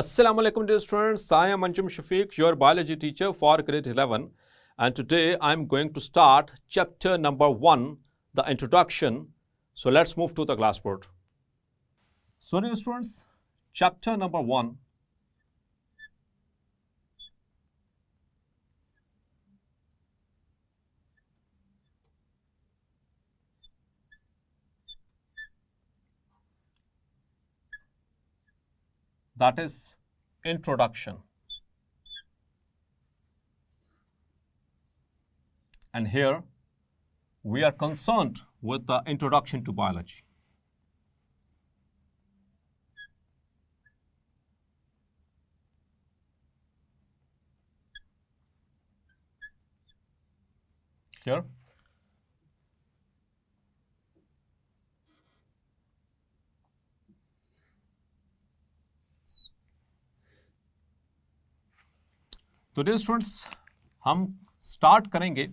Assalamu alaikum dear students, I am Anjum Shafiq, your biology teacher for grade 11, and today I am going to start chapter number 1, the introduction. So let's move to the classboard. So dear students, chapter number 1. That is introduction. And here we are concerned with the introduction to biology. Clear? तो dear students हम start करेंगे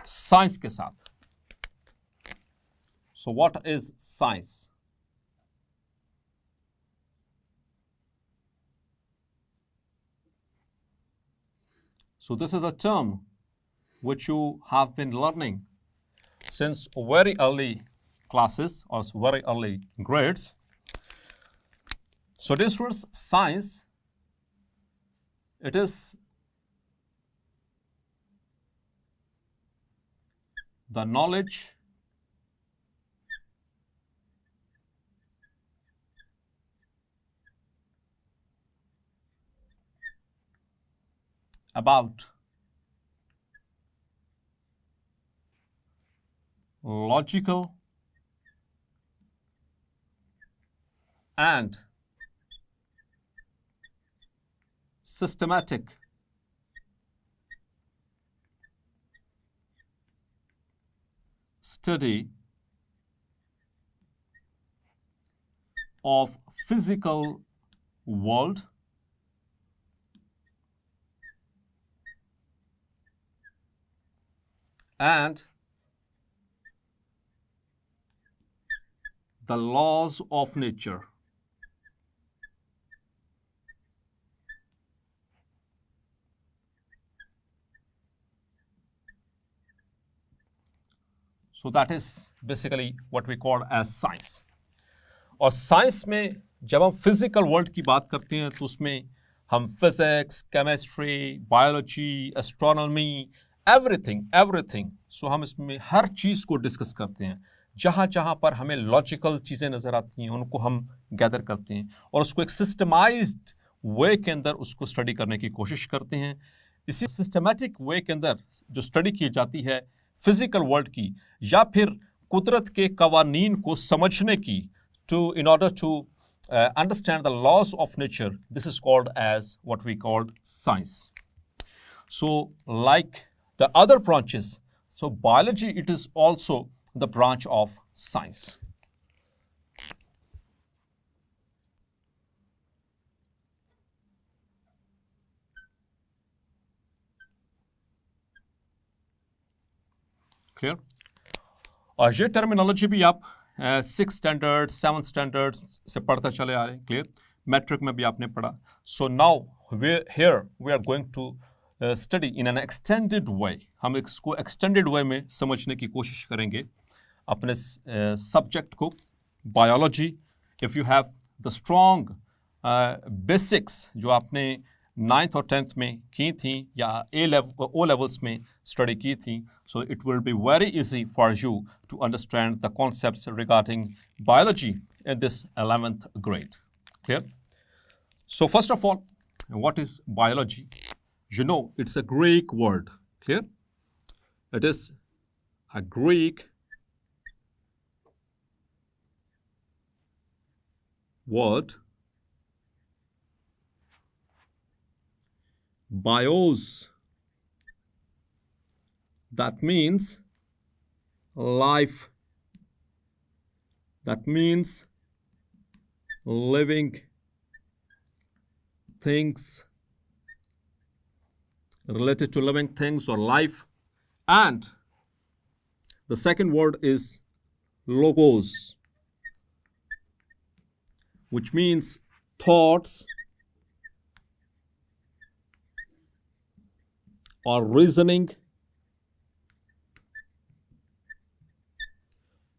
science के साथ. So what is science? So this is a term which you have been learning since very early classes or very early grades. So dear students, science, it is the knowledge about logical and systematic study of physical world and the laws of nature. So that is basically what we call as science. और science में जब हम physical world की बात करते हैं तो उसमें हम physics, chemistry, biology, astronomy, everything so हम इसमें हर चीज़ को डिस्कस करते हैं. जहाँ जहाँ पर हमें लॉजिकल चीज़ें नज़र आती हैं उनको हम गैदर करते हैं और उसको एक सिस्टमाइज्ड वे के अंदर उसको स्टडी करने की कोशिश करते हैं. इसी सिस्टमेटिक वे के अंदर जो स्टडी की जाती है फिजिकल वर्ल्ड की या फिर कुदरत के कवानीन को समझने की, in order to understand the laws of nature, this is called as what we called science. So like the other branches, so biology, it is also the branch of science. Clear? और ये terminology भी आप 6th standard 7th standard से पढ़ते चले आ रहे हैं. Clear? Matric में भी आपने पढ़ा. So now here we are going to study in an extended way. हम इसको एक्सटेंडेड वे में समझने की कोशिश करेंगे अपने सब्जेक्ट को biology. If you have the strong basics जो आपने 9th और 10th में की थी या O levels में स्टडी की थी, so it will be very easy for you to understand the concepts regarding biology in this 11th grade. Clear? So first of all, what is biology? You know, it's a Greek word. Clear? It is a Greek word. Bios, that means life, that means living things, related to living things or life. And the second word is logos, which means thoughts, or reasoning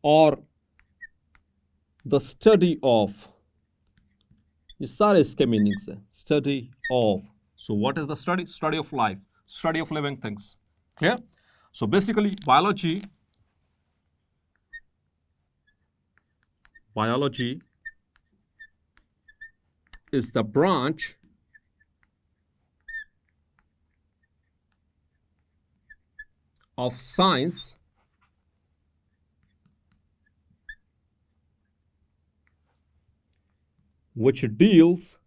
or the study of, ये सारे इसके meanings हैं. Study of. So what is the study? Study of life, study of living things. Clear? So basically biology is the branch of science which deals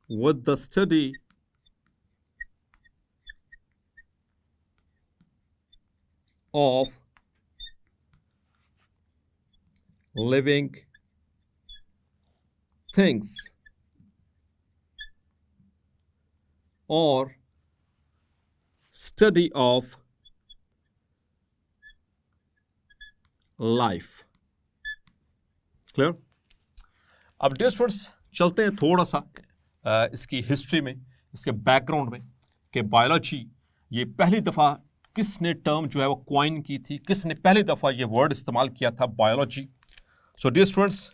with the study of living things or study of life. Clear? अब dear students चलते हैं थोड़ा सा इसकी history में, इसके background में कि बायोलॉजी ये पहली दफ़ा किसने टर्म जो है वो क्वाइन की थी, किसने पहली दफ़ा ये वर्ड इस्तेमाल किया था biology. So dear students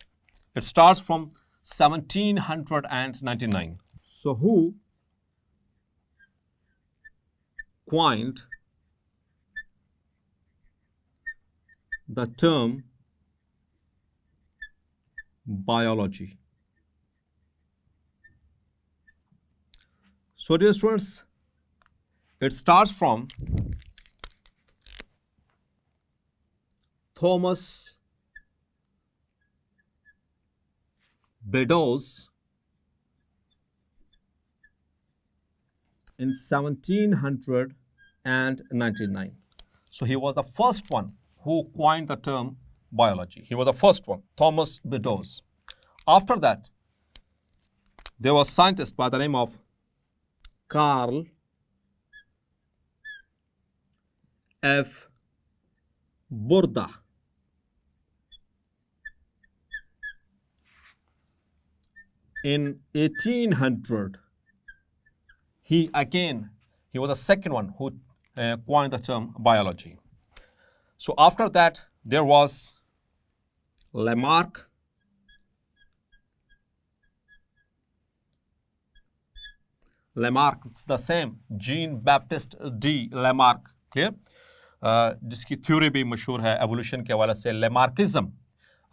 it starts from 1799. So who coined the term biology? So dear students, it starts from Thomas Beddoes in 1799. So he was the first one who coined the term biology. He was the first one, Thomas Beddoes. After that, there was a scientist by the name of Carl F. Burda. In 1800, he was the second one who coined the term biology. So after that, there was Lamarck, it's the same, Jean Baptiste D. Lamarck. Clear? जिसकी theory भी मशहूर है evolution के हवाले से, Lamarckism.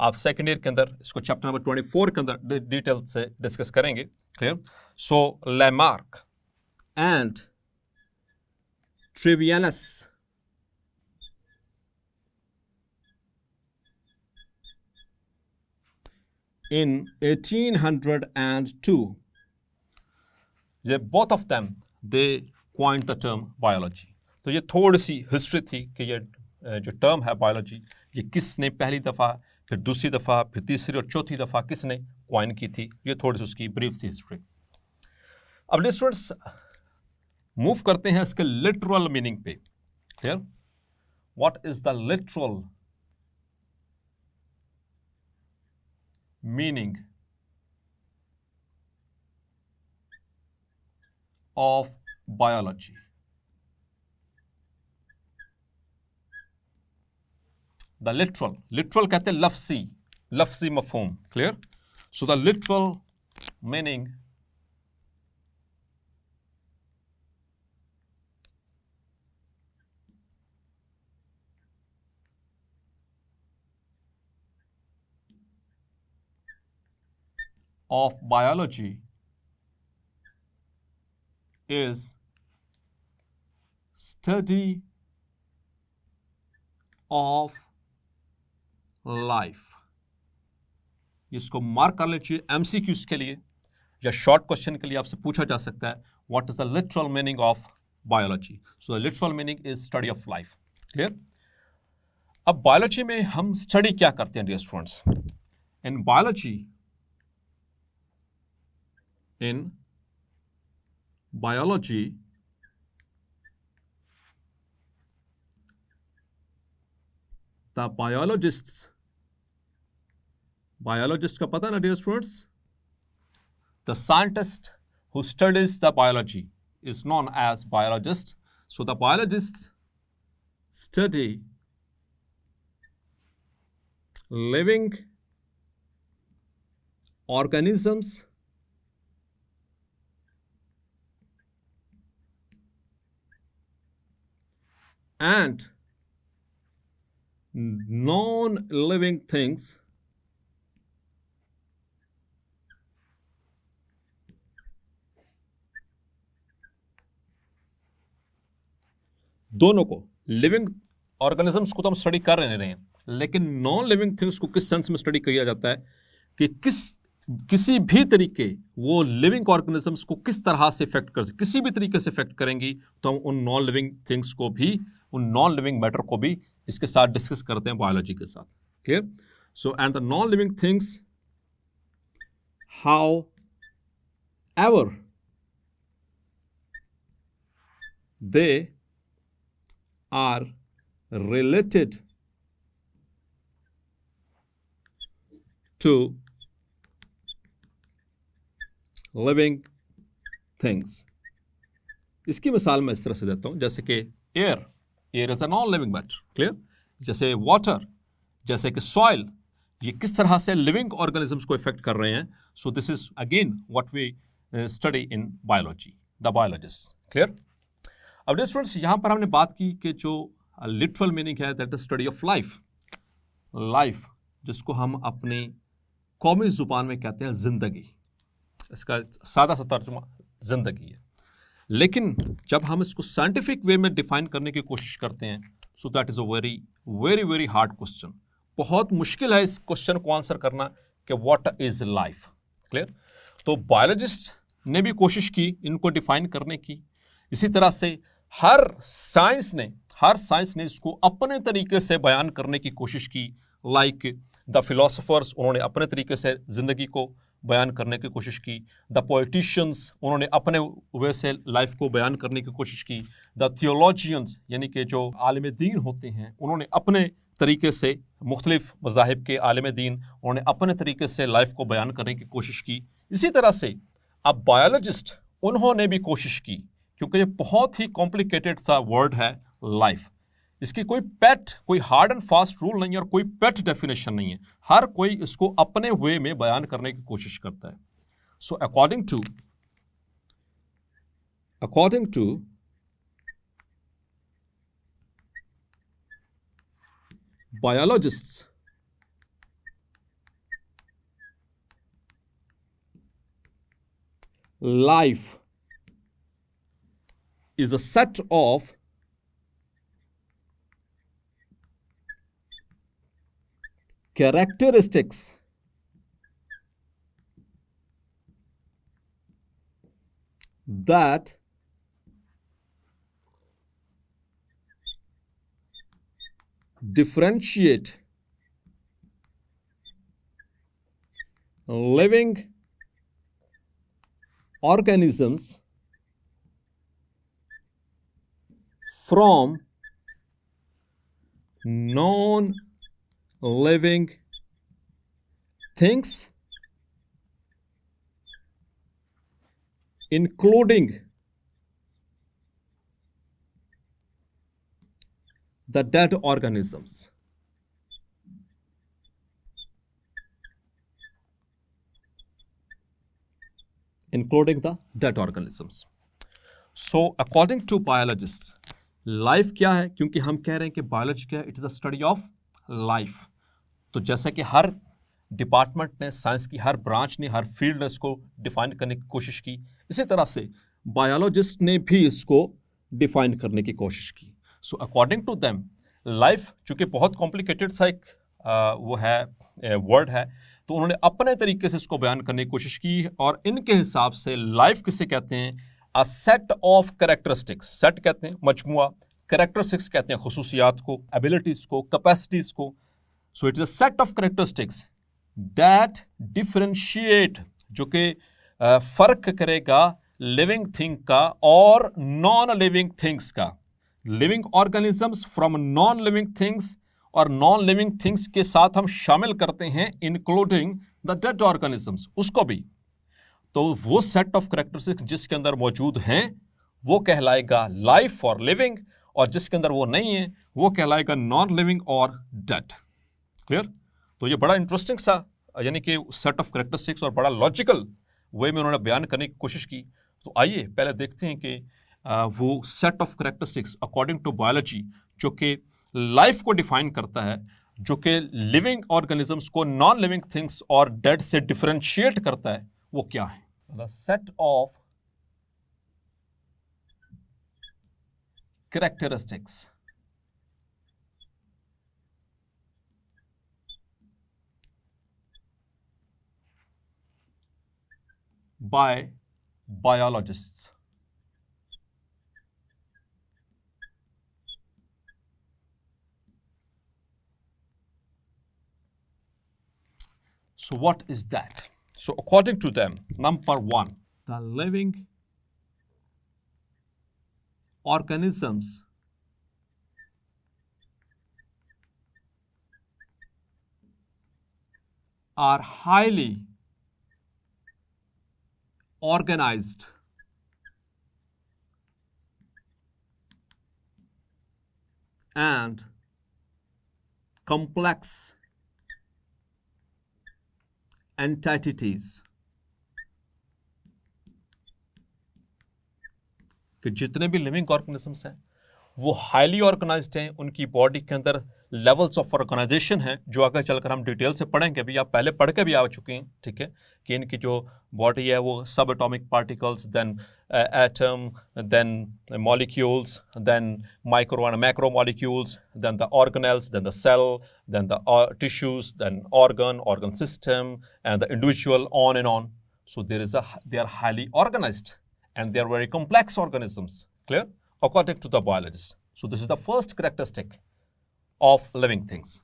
आप second year के अंदर इसको चैप्टर नंबर 24 के अंदर डिटेल से डिस्कस करेंगे. Clear? So Lamarck and Treviranus in 1802, ये both of them they coined the term biology. तो ये थोड़ी सी हिस्ट्री थी कि ये जो टर्म है बायोलॉजी ये किसने पहली दफ़ा, फिर दूसरी दफ़ा, फिर तीसरी और चौथी दफ़ा किसने क्वाइन की थी. ये थोड़ी सी उसकी ब्रीफ सी हिस्ट्री. अब स्टूडेंट्स मूव करते हैं इसके लिटरल मीनिंग पे. Clear? What is the literal meaning of biology? The literal कहते हैं लफ्सी मफहूम. Clear? So the literal meaning of biology is study of life. इसको मार्क कर लीजिए एमसीक्यूज के लिए या शॉर्ट क्वेश्चन के लिए आपसे पूछा जा सकता है what is the literal meaning of biology. So the literal meaning is study of life. Clear? अब बायोलॉजी में हम स्टडी क्या करते हैं dear students? In biology, the biologists biologist का पता है ना dear students? The scientist who studies the biology is known as biologist. So the biologists study living organisms and non-living things दोनों को, लिविंग ऑर्गेनिजम्स को तो हम स्टडी कर रहे हैं, लेकिन नॉन लिविंग थिंग्स को किस सेंस में स्टडी किया जाता है कि किसी भी तरीके वो लिविंग ऑर्गेनिजम्स को किस तरह से इफेक्ट कर सकते, किसी भी तरीके से इफेक्ट करेंगी, तो हम उन नॉन लिविंग थिंग्स को भी, उन नॉन लिविंग मैटर को भी इसके साथ डिस्कस करते हैं बायोलॉजी के साथ. Clear? So and the non living things how ever they are related to living things. इसकी मिसाल मैं इस तरह से देता हूं, जैसे कि air is a non living matter. Clear? जैसे वाटर, जैसे कि सॉइल, ये किस तरह से लिविंग ऑर्गेनिजम्स को इफेक्ट कर रहे हैं. So this is again what we study in biology, the biologist. Clear? अब डियर स्टूडेंट्स, यहां पर हमने बात की कि जो लिटरल मीनिंग है that the study of life. Life जिसको हम अपनी कौमी जुबान में कहते हैं जिंदगी, इसका सादा सा तर्जुमा जिंदगी है. लेकिन जब हम इसको साइंटिफिक वे में डिफाइन करने की कोशिश करते हैं, सो that is a very very very hard question. बहुत मुश्किल है इस क्वेश्चन को आंसर करना कि व्हाट इज लाइफ. क्लियर? तो बायोलॉजिस्ट ने भी कोशिश की इनको डिफाइन करने की. इसी तरह से हर साइंस ने इसको अपने तरीके से बयान करने की कोशिश की. लाइक द फिलोसोफर्स, उन्होंने अपने तरीके से ज़िंदगी को बयान करने की कोशिश की. द पॉलिटिशियंस, उन्होंने अपने वे से लाइफ को बयान करने की कोशिश की. द थियोलॉजियंस, यानी कि जो आलिम दीन होते हैं, उन्होंने अपने तरीके से, मुख्तलिफ मज़ाहिब के आलिम दीन, उन्होंने अपने तरीके से लाइफ को बयान करने की कोशिश की. इसी तरह से अब बायोलॉजिस्ट, उन्होंने भी कोशिश की, क्योंकि ये बहुत ही कॉम्प्लिकेटेड सा वर्ड है लाइफ. इसकी कोई पेट, कोई हार्ड एंड फास्ट रूल नहीं है और कोई पेट डेफिनेशन नहीं है. हर कोई इसको अपने वे में बयान करने की कोशिश करता है. So according to biologists, life is a set of characteristics that differentiate living organisms from non-living things, including the dead organisms. Including the dead organisms. So according to biologists, life क्या है? क्योंकि हम कह रहे हैं कि बायोलॉजी क्या है, it is a study of life. तो जैसा कि हर डिपार्टमेंट ने, साइंस की हर ब्रांच ने, हर फील्ड ने इसको डिफाइन करने की कोशिश की, इसी तरह से बायोलॉजिस्ट ने भी इसको डिफाइन करने की कोशिश की. So according to them, life चूँकि बहुत कॉम्प्लिकेटेड सा एक वो है वर्ड है, तो उन्होंने अपने तरीके से इसको बयान करने की कोशिश की. और इनके हिसाब से लाइफ किसे कहते हैं? अ सेट ऑफ कैरेक्टरिस्टिक्स. सेट कहते हैं मजमुआ, कैरेक्टरिस्टिक्स कहते हैं खुसूसियात को, एबिलिटीज को, कैपेसिटीज को. So it is a set of characteristics that differentiate, जो कि फर्क करेगा लिविंग थिंग का और नॉन लिविंग थिंग्स का. Living organisms from non living things, और नॉन लिविंग थिंग्स के साथ हम शामिल करते हैं इंक्लूडिंग द डेड ऑर्गेनिजम्स, उसको भी, तो वो सेट ऑफ कैरेक्टरिस्टिक्स जिसके अंदर मौजूद हैं वो कहलाएगा लाइफ और लिविंग, और जिसके अंदर वो नहीं है वो कहलाएगा नॉन लिविंग और डेड। क्लियर? तो ये बड़ा इंटरेस्टिंग सा यानी कि सेट ऑफ कैरेक्टरिस्टिक्स और बड़ा लॉजिकल वे में उन्होंने बयान करने की कोशिश की। तो आइए पहले देखते हैं कि वो set of characteristics according to biology जो कि लाइफ को डिफाइन करता है, जो कि लिविंग ऑर्गेनिजम्स को नॉन लिविंग थिंग्स और डेड से डिफरेंशिएट करता है, वो क्या है? The set of characteristics by biologists. So what is that? So according to them, number one, the living organisms are highly organized and complex entities, कि जितने भी लिविंग ऑर्गेनिजम्स हैं वो हाईली ऑर्गेनाइज्ड हैं, उनकी बॉडी के अंदर लेवल्स ऑफ ऑर्गेनाइजेशन हैं जो आगे चलकर हम डिटेल से पढ़ेंगे। अभी आप पहले पढ़ के भी आ चुके हैं, ठीक है, कि इनकी जो बॉडी है वो सब atomic particles, then atom, then molecules, then micro and macro molecules, then the organelles, then the cell, then the tissues, then organ system and the individual, on and on. So they are highly organized and they are very complex organisms. Clear? According to the biologist. So this is the first characteristic of living things.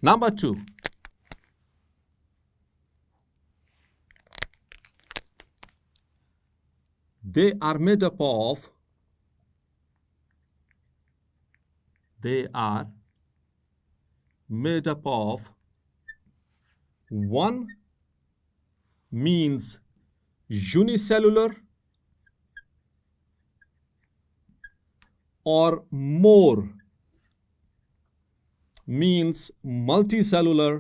Number two, they are made up of one means unicellular or more means multicellular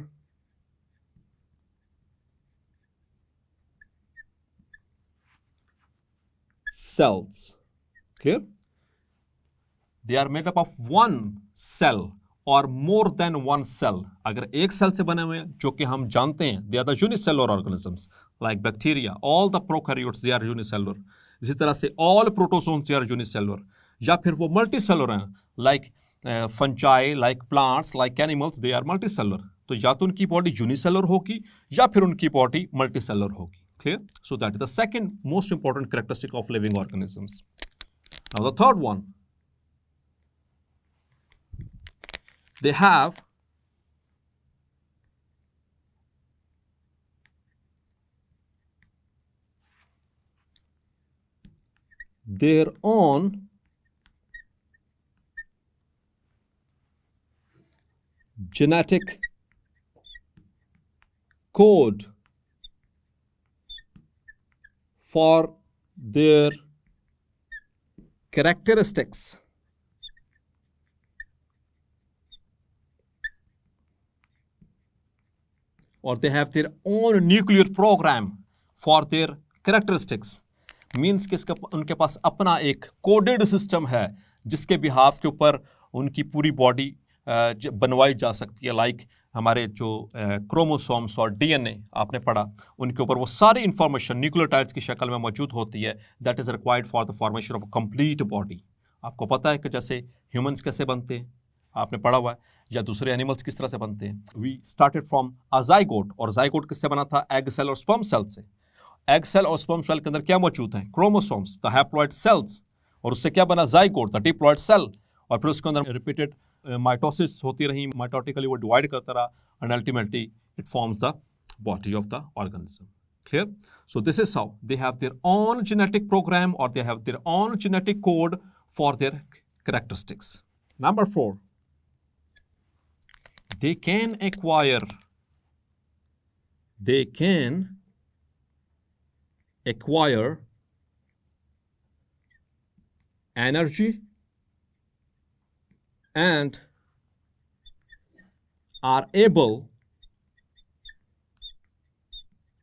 cells. Clear? They are made up of one cell or more than one cell. अगर एक cell से बने हुए हैं जो कि हम जानते हैं, they are the unicellular organisms like bacteria, all the prokaryotes they are unicellular. इसी तरह से all protozoans they are unicellular. या फिर वो multicellular हैं like fungi, like plants, like animals, they are multicellular. तो या तो उनकी बॉडी यूनिसेलुलर होगी या फिर उनकी बॉडी मल्टीसेलुलर होगी. Clear? So that is the second most important characteristic of living organisms. Now the third one, they have their own genetic code for their characteristics. Or they have their own nuclear program for their characteristics. Means कि उनके पास अपना एक coded system है जिसके behalf के ऊपर उनकी पूरी बॉडी बनवाई जा सकती है. लाइक हमारे जो क्रोमोसोम्स और डीएनए आपने पढ़ा, उनके ऊपर वो सारी इंफॉर्मेशन न्यूक्लियोटाइड्स की शक्ल में मौजूद होती है. That is required for the formation of a complete body. आपको पता है कि जैसे ह्यूमंस कैसे बनते हैं, आपने पढ़ा हुआ है, या दूसरे एनिमल्स किस तरह से बनते हैं. We started from a zygote, और जाइगोट किससे बना था? एग सेल और स्पर्म सेल से. एग सेल और स्पर्म सेल के अंदर क्या मौजूद है? क्रोमोसोम्स, द हैप्लॉइड सेल्स, और उससे क्या बना? Zygote, the diploid cell. और फिर उसके अंदर रिपीटेड माइटोसिस होती रही, माइटोटिकली वो डिवाइड करता रहा, and ultimately it forms the body of the organism. Clear? So this is how they have their own genetic program, or they have their own genetic code for their characteristics. Number 4, they can acquire energy and are able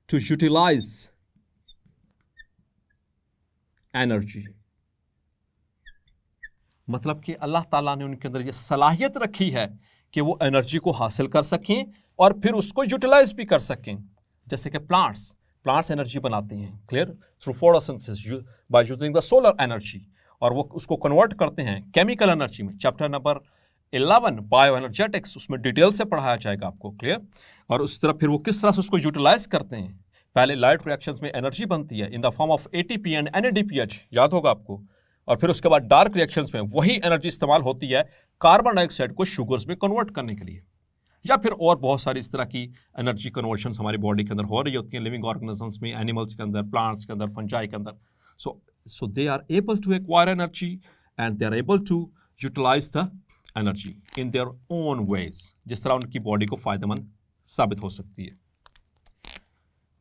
to utilize energy. मतलब कि अल्लाह ताला ने उनके अंदर ये सलाहियत रखी है कि वो एनर्जी को हासिल कर सकें और फिर उसको यूटिलाइज भी कर सकें. जैसे कि प्लांट्स एनर्जी बनाते हैं, clear, through photosynthesis by using the solar energy, और वो उसको कन्वर्ट करते हैं केमिकल एनर्जी में. चैप्टर नंबर 11 बायो एनर्जेटिक्स, उसमें डिटेल से पढ़ाया जाएगा आपको, क्लियर. और उस तरह फिर वो किस तरह से उसको यूटिलाइज करते हैं. पहले लाइट रिएक्शंस में एनर्जी बनती है in the form of ATP and NADPH, याद होगा आपको. और फिर उसके बाद डार्क रिएक्शंस में वही एनर्जी इस्तेमाल होती है कार्बन डाइऑक्साइड को शुगर्स में कन्वर्ट करने के लिए. या फिर और बहुत सारी इस तरह की एनर्जी कन्वर्शंस हमारी बॉडी के अंदर हो रही होती हैं, लिविंग ऑर्गेनिजम्स में, एनिमल्स के अंदर, प्लांट्स के अंदर, फंजाई के अंदर. So they are able to acquire energy and they are able to utilise the energy in their own ways, जिस तरह उनकी बॉडी को फायदेमंद साबित हो सकती है.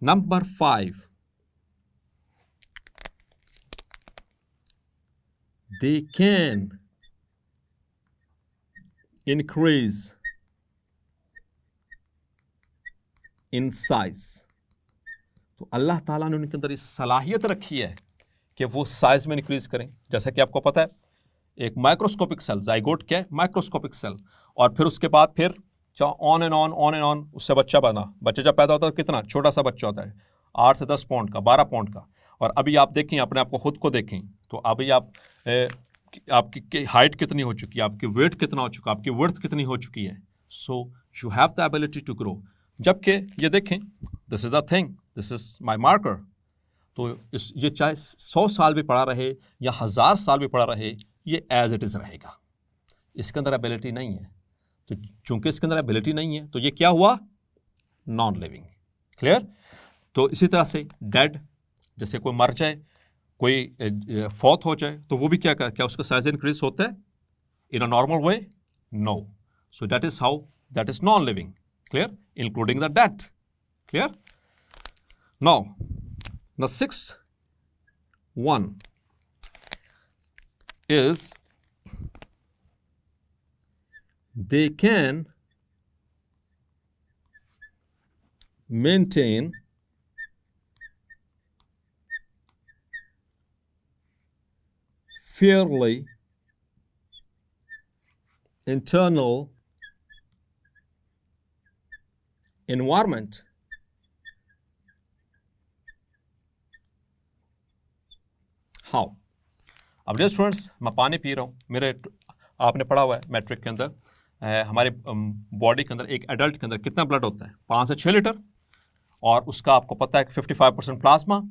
Number 5, they can increase in size. तो अल्लाह ताला ने उनके अंदर इस सलाहियत रखी है कि वो साइज में इंक्रीज करें. जैसा कि आपको पता है, एक माइक्रोस्कोपिक सेल, जाइगोट क्या है, माइक्रोस्कोपिक सेल, और फिर उसके बाद फिर ऑन एंड ऑन उससे बच्चा बना. बच्चा जब पैदा होता है कितना छोटा सा बच्चा होता है, 8 से 10 पाउंड का, 12 पाउंड का. और अभी आप देखें, अपने आप को खुद को देखें, तो अभी आपकी हाइट कितनी हो चुकी है, आपकी वेट कितना हो चुका है, आपकी वर्थ कितनी हो चुकी है. So you have the ability to grow. जबकि ये देखें, this is a thing, this is my marker. तो ये चाहे 100 साल भी पड़ा रहे या 1000 साल भी पड़ा रहे, ये एज इट इज रहेगा. इसके अंदर एबिलिटी नहीं है. तो चूंकि इसके अंदर एबिलिटी नहीं है, तो ये क्या हुआ, नॉन लिविंग, क्लियर. तो इसी तरह से डेड, जैसे कोई मर जाए, कोई फौत हो जाए, तो वो भी क्या उसका साइज इंक्रीज होता है in a normal way, no. So that is how that is non living, clear, including the death, clear. Now the 6th one is they can maintain fairly internal environment. How? अब dear students, मैं पानी P रहा हूँ, मेरे आपने पढ़ा हुआ है मैट्रिक के अंदर, हमारे बॉडी के अंदर एक एडल्ट के अंदर कितना ब्लड होता है, 5 से 6 लीटर. और उसका आपको पता है कि 55% प्लाज्मा,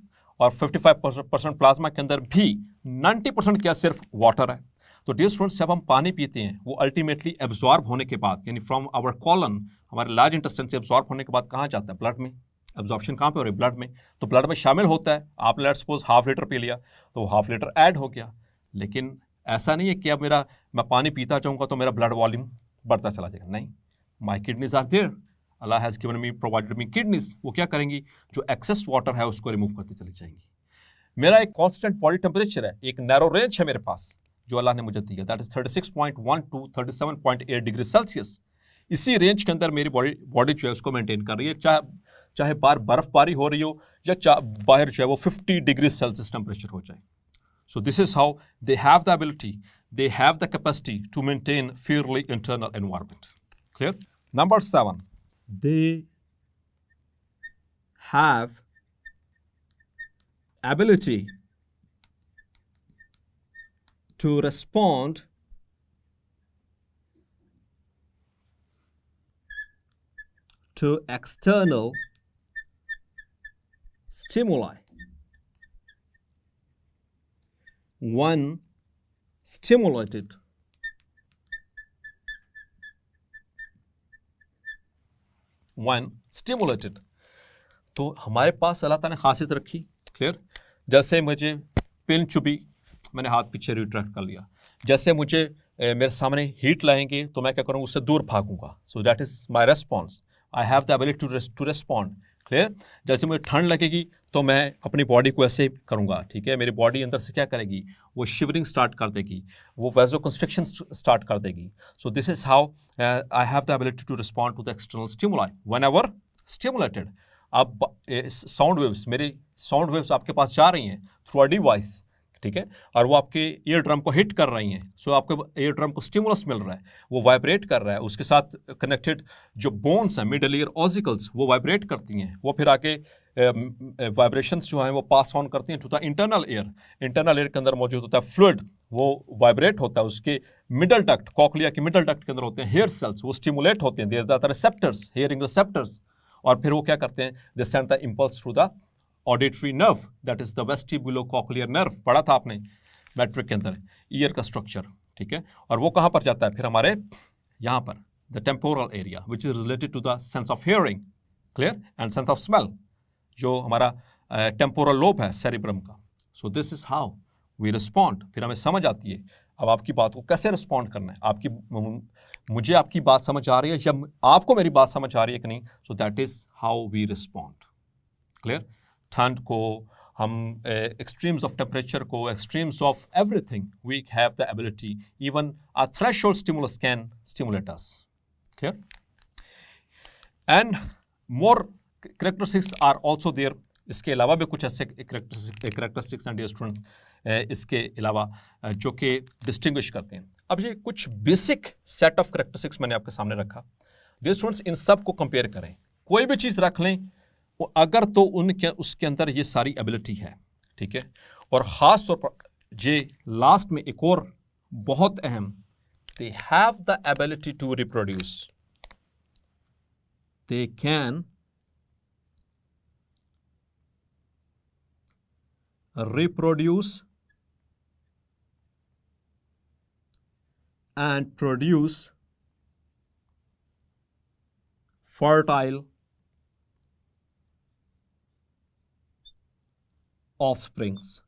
और 55% प्लाज्मा के अंदर भी 90% क्या सिर्फ वाटर है. तो डियर स्टूडेंट्स, जब हम पानी पीते हैं, वो अल्टीमेटली एब्जॉर्ब होने के बाद, यानी फ्रॉम आवर कॉलन, हमारे लार्ज इंटेस्टाइन से एब्जॉर्ब होने के बाद कहाँ जाता है, ब्लड में. एब्जॉर्प्शन कहाँ पे हो रही है, ब्लड में. तो ब्लड में शामिल होता है. आप लेट्स सपोज ½ लीटर पी लिया, तो ½ लीटर ऐड हो गया. लेकिन ऐसा नहीं है कि अब मैं पानी पीता जाऊँगा तो मेरा ब्लड वॉल्यूम बढ़ता चला जाएगा. नहीं, माई किडनीज आर देयर, अल्लाह has given me, provided me kidneys. वो क्या करेंगी, जो एक्सेस वाटर है उसको रिमूव करती चली जाएंगी. मेरा एक कांस्टेंट बॉडी टेम्परेचर है, एक नैरो रेंज है मेरे पास जो अल्लाह ने मुझे दिया, that is 36.1 to 37.8 degree Celsius. इसी रेंज के अंदर मेरी बॉडी जो है उसको मेंटेन कर रही है, चाहे बाहर बर्फबारी हो रही हो या बाहर जो है वो 50 डिग्री सेल्सियस टेम्परेचर हो जाए. So this is how they have the ability, they have the capacity to maintain fairly internal environment. Clear? Number 7, they have ability to respond to external stimuli when stimulated. तो हमारे पास अल्लाह ताला ने खासियत रखी, clear. जैसे मुझे पिन चुभी, मैंने हाथ पीछे रिट्रैक्ट कर लिया. जैसे मुझे मेरे सामने हीट लाएंगे तो मैं क्या करूँगा, उससे दूर भागूंगा. So that is my response. I have the ability to respond. Clear. जैसे मुझे ठंड लगेगी तो मैं अपनी बॉडी को ऐसे करूँगा, ठीक है. मेरी बॉडी अंदर से क्या करेगी, वो शिवरिंग स्टार्ट कर देगी, वो वैसोकंस्ट्रिक्शन स्टार्ट कर देगी. So this is how I have the ability to respond to the external stimuli whenever stimulated. अब साउंड वेव्स, मेरी साउंड वेव्स आपके पास जा रही हैं थ्रू अ डिवाइस, ठीक है, और वो आपके ईयर ड्रम को हिट कर रही हैं. सो आपके ईयर ड्रम को स्टिमुलस मिल रहा है, वो वाइब्रेट कर रहा है, उसके साथ कनेक्टेड जो बोन्स हैं, मिडल ईयर ऑसिकल्स, वो वाइब्रेट करती हैं. वो फिर आके वाइब्रेशंस जो हैं वो पास ऑन करती हैं to the internal ear. Internal ear के अंदर मौजूद होता है फ्लूइड, वो वाइब्रेट होता है. उसके मिडल डक्ट, कॉकलिया के मिडल डक्ट के अंदर होते हैं हेयर सेल्स, वो स्टिमुलेट होते हैं. There are receptors, hearing receptors. और फिर वो क्या करते हैं, they send the impulse through the auditory nerve, that is the vestibulocochlear nerve. पढ़ा था आपने मैट्रिक के अंदर ईयर का स्ट्रक्चर, ठीक है. और वो कहाँ पर जाता है, फिर हमारे यहाँ पर the temporal area which is related to the sense of hearing, clear, and sense of smell, जो हमारा टेम्पोरल लोब है सेरिब्रम का. So this is how we respond. फिर हमें समझ आती है अब आपकी बात को कैसे रिस्पॉन्ड करना है. मुझे आपकी बात समझ आ रही है, जब आपको मेरी बात समझ आ रही है कि नहीं. So that is how we respond. Clear. ठंड को हम एक्सट्रीम्स ऑफ टेम्परेचर को, extremes of everything, we have the ability, even a threshold stimulus can stimulate us. Clear. And more characteristics are also there. इसके अलावा भी कुछ ऐसे characteristics हैं डियर स्टूडेंट, इसके अलावा जो कि डिस्टिंग्विश करते हैं. अब ये कुछ बेसिक सेट ऑफ कैरेक्टरिस्टिक्स मैंने आपके सामने रखा. डियर स्टूडेंट्स, इन सब को कंपेयर करें, कोई भी चीज़ रख लें, अगर तो उनके उसके अंदर ये सारी एबिलिटी है, ठीक है. और ख़ास तौर पर ये लास्ट में एक और बहुत अहम, they have the ability to reproduce. They can reproduce and produce fertile offsprings.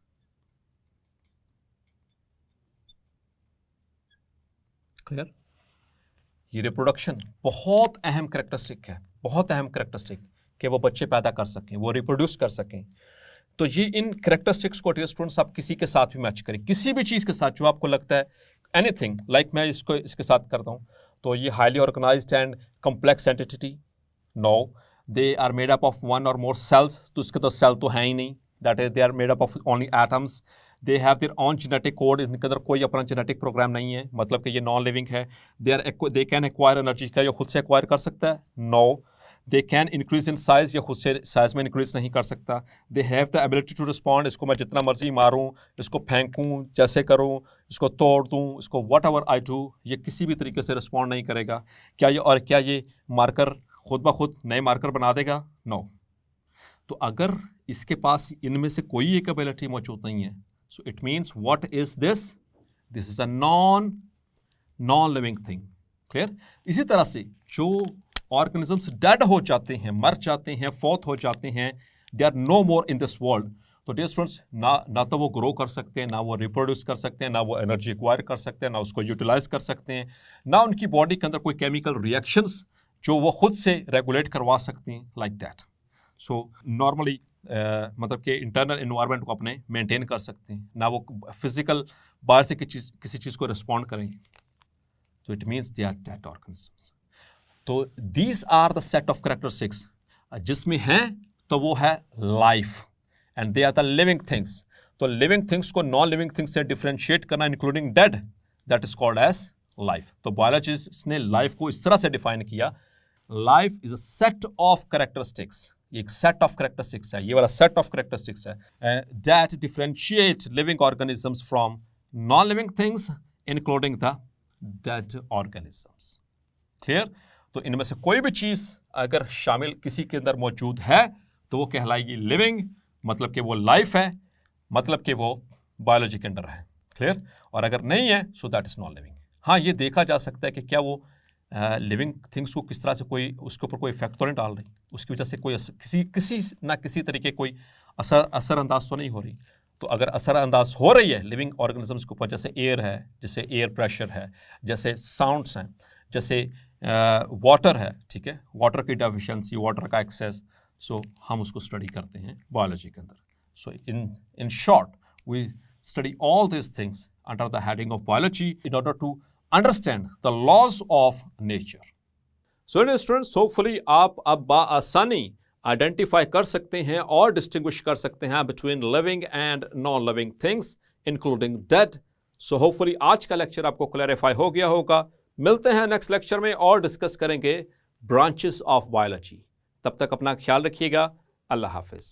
क्लियर. ये रिप्रोडक्शन बहुत अहम कैरेक्टरिस्टिक है, बहुत अहम कैरेक्टरिस्टिक, कि वो बच्चे पैदा कर सकें, वो रिप्रोड्यूस कर सकें. तो ये इन कैरेक्टरिस्टिक्स को डियर स्टूडेंट्स आप किसी के साथ भी मैच करें, किसी भी चीज़ के साथ जो आपको लगता है, एनीथिंग लाइक मैं इसके साथ करता हूँ. तो ये highly organised and complex entity, no, they are made up of one or more sales. तो इसके तो सेल तो हैं ही नहीं, that is they are made up of only atoms. They have their own genetic code, इनके अंदर कोई अपना जेनेटिक प्रोग्राम नहीं है, मतलब कि ये नॉन लिविंग है. They can acquire energy. क्या ये खुद से एक्वायर कर सकता है? No. They can increase in size, या खुद से साइज में इंक्रीज नहीं कर सकता. They have the ability to respond. इसको मैं जितना मर्जी मारूं, इसको फेंकूं, जैसे करूं, इसको तोड़ दूं, इसको वट एवर आई डू, ये किसी भी तरीके से रिस्पॉन्ड नहीं करेगा. क्या ये मार्कर खुद ब खुद नए मार्कर बना देगा? नो. तो अगर इसके पास इनमें से कोई एक एबिलिटी मौजूद नहीं है, so it means what is this? This is a non living thing. Clear. इसी तरह से जो ऑर्गेनिजम्स डेड हो जाते हैं, मर जाते हैं, फौत हो जाते हैं, they are no more in this world. तो डियर स्टूडेंट्स, ना तो वो ग्रो कर सकते हैं, ना वो रिप्रोड्यूस कर सकते हैं, ना वो एनर्जी एक्वायर कर सकते हैं, ना उसको यूटिलाइज कर सकते हैं, ना उनकी बॉडी के अंदर कोई केमिकल रिएक्शंस जो वो खुद से रेगुलेट करवा सकते हैं, लाइक दैट. सो नॉर्मली मतलब कि इंटरनल इन्वायरमेंट को अपने मेंटेन कर सकते हैं, ना वो फिजिकल बाहर से किसी चीज़ को रिस्पॉन्ड करें. तो it means they are dead organisms. तो these are the set of characteristics. जिसमें हैं तो वो है life, and they are the living things. तो लिविंग थिंग्स को नॉन लिविंग थिंग्स से डिफरेंशिएट करना, including dead, that is called as life. तो बायोलॉजिस्ट ने लाइफ को इस तरह से डिफाइन किया, life is a set of characteristics. एक सेट ऑफ कैरेक्टरिस्टिक्स है, ये वाला सेट ऑफ कैरेक्टरिस्टिक्स है, that differentiate living organisms from non living things, including the dead organisms. Clear. तो इनमें से कोई भी चीज़ अगर शामिल किसी के अंदर मौजूद है तो वो कहलाएगी लिविंग, मतलब कि वो लाइफ है, मतलब कि वो बायोलॉजी के अंदर है. क्लियर. और अगर नहीं है, सो दैट इज नॉन लिविंग. हाँ, ये देखा जा सकता है कि क्या वो लिविंग थिंग्स को किस तरह से कोई उसके ऊपर कोई इफेक्ट तो नहीं डाल रही, उसकी वजह से कोई किसी ना किसी तरीके कोई असरअंदाज तो नहीं हो रही. तो अगर असरअंदाज हो रही है लिविंग ऑर्गेनिजम्स के ऊपर, जैसे एयर है, जैसे एयर प्रेशर है, जैसे साउंड्स हैं, जैसे वाटर है, ठीक है, वाटर की डेफिशिएंसी, वाटर का एक्सेस, सो हम उसको स्टडी करते हैं बायोलॉजी के अंदर. So in short we study all this things under the heading of biology in order to understand the laws of nature. So students, hopefully आप अब बाआसानी आइडेंटिफाई कर सकते हैं और डिस्टिंग्विश कर सकते हैं between living and non living things including dead. So hopefully आज का लेक्चर आपको क्लैरिफाई हो गया होगा. मिलते हैं नेक्स्ट लेक्चर में और डिस्कस करेंगे ब्रांचेस ऑफ बायोलॉजी. तब तक अपना ख्याल रखिएगा. अल्लाह हाफिज.